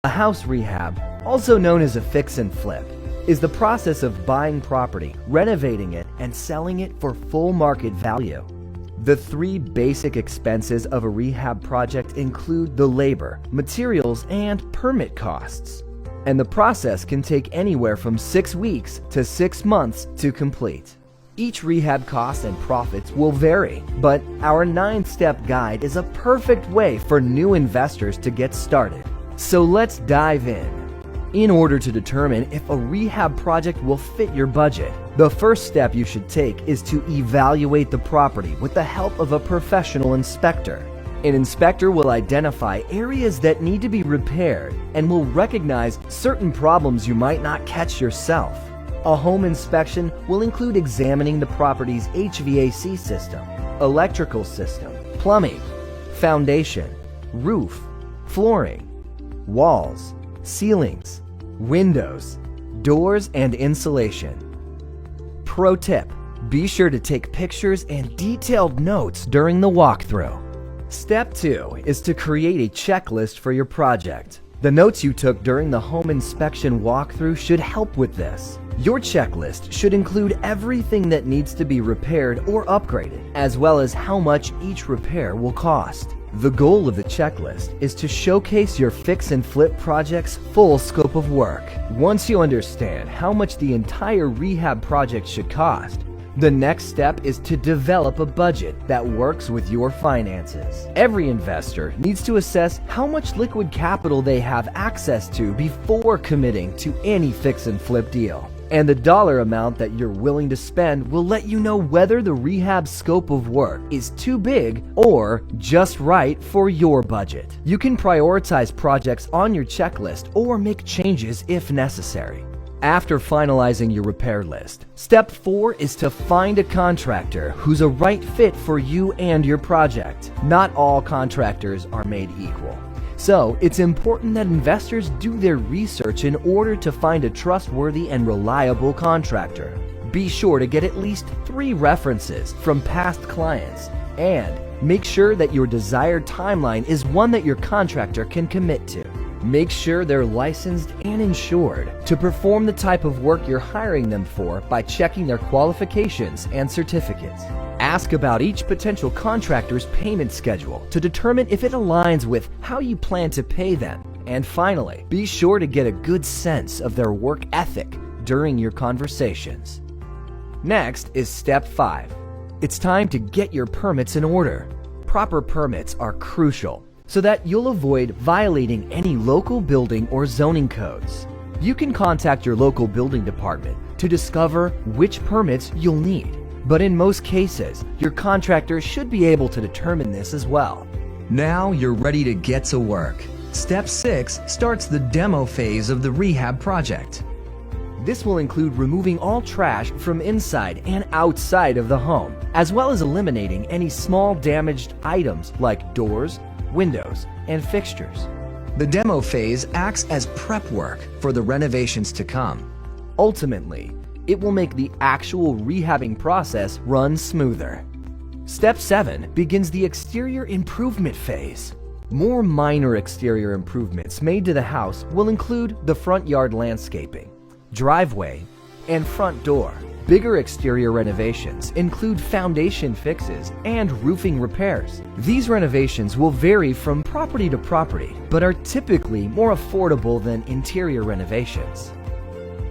A house rehab, also known as a fix and flip, is the process of buying property, renovating it, and selling it for full market value. The three basic expenses of a rehab project include the labor, materials, and permit costs. And the process can take anywhere from 6 weeks to 6 months to complete. Each rehab cost and profits will vary, but our 9-step guide is a perfect way for new investors to get started. So let's dive in. In order to determine if a rehab project will fit your budget, the first step you should take is to evaluate the property with the help of a professional inspector. An inspector will identify areas that need to be repaired and will recognize certain problems you might not catch yourself. A home inspection will include examining the property's HVAC system, electrical system, plumbing, foundation, roof, flooring, walls, ceilings, windows, doors, and insulation. Pro tip: be sure to take pictures and detailed notes during the walkthrough. Step 2 is to create a checklist for your project. The notes you took during the home inspection walkthrough should help with this. Your checklist should include everything that needs to be repaired or upgraded, as well as how much each repair will cost. The goal of the checklist is to showcase your fix and flip project's full scope of work. Once you understand how much the entire rehab project should cost, the next step is to develop a budget that works with your finances. Every investor needs to assess how much liquid capital they have access to before committing to any fix and flip deal. And the dollar amount that you're willing to spend will let you know whether the rehab scope of work is too big or just right for your budget. You can prioritize projects on your checklist or make changes if necessary. After finalizing your repair list, step 4 is to find a contractor who's a right fit for you and your project. Not all contractors are made equal. So, it's important that investors do their research in order to find a trustworthy and reliable contractor. Be sure to get at least 3 references from past clients, and make sure that your desired timeline is one that your contractor can commit to. Make sure they're licensed and insured to perform the type of work you're hiring them for by checking their qualifications and certificates. Ask about each potential contractor's payment schedule to determine if it aligns with how you plan to pay them. And finally, be sure to get a good sense of their work ethic during your conversations. Next is step 5. It's time to get your permits in order. Proper permits are crucial so that you'll avoid violating any local building or zoning codes. You can contact your local building department to discover which permits you'll need. But in most cases, your contractor should be able to determine this as well. Now you're ready to get to work. Step 6 starts the demo phase of the rehab project. This will include removing all trash from inside and outside of the home, as well as eliminating any small damaged items like doors, windows, and fixtures. The demo phase acts as prep work for the renovations to come. Ultimately, it will make the actual rehabbing process run smoother. Step 7 begins the exterior improvement phase. More minor exterior improvements made to the house will include the front yard landscaping, driveway, and front door. Bigger exterior renovations include foundation fixes and roofing repairs. These renovations will vary from property to property, but are typically more affordable than interior renovations.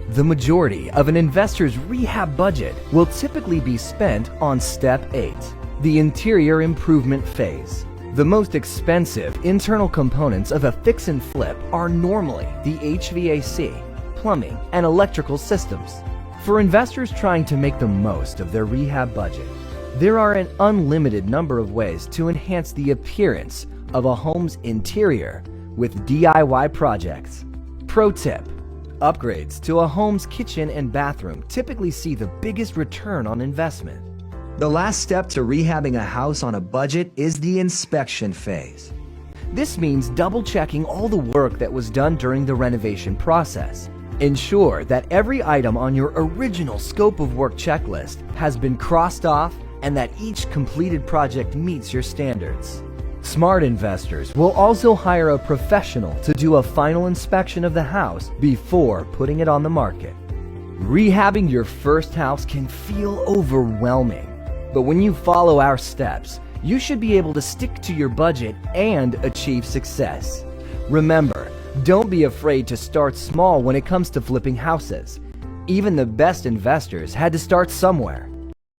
The majority of an investor's rehab budget will typically be spent on step 8, the interior improvement phase. The most expensive internal components of a fix and flip are normally the HVAC, plumbing, and electrical systems. For investors trying to make the most of their rehab budget, there are an unlimited number of ways to enhance the appearance of a home's interior with DIY projects. Pro tip: upgrades to a home's kitchen and bathroom typically see the biggest return on investment. The last step to rehabbing a house on a budget is the inspection phase. This means double-checking all the work that was done during the renovation process. Ensure that every item on your original scope of work checklist has been crossed off and that each completed project meets your standards. Smart investors will also hire a professional to do a final inspection of the house before putting it on the market. Rehabbing your first house can feel overwhelming, but when you follow our steps, you should be able to stick to your budget and achieve success. Remember, don't be afraid to start small when it comes to flipping houses. Even the best investors had to start somewhere.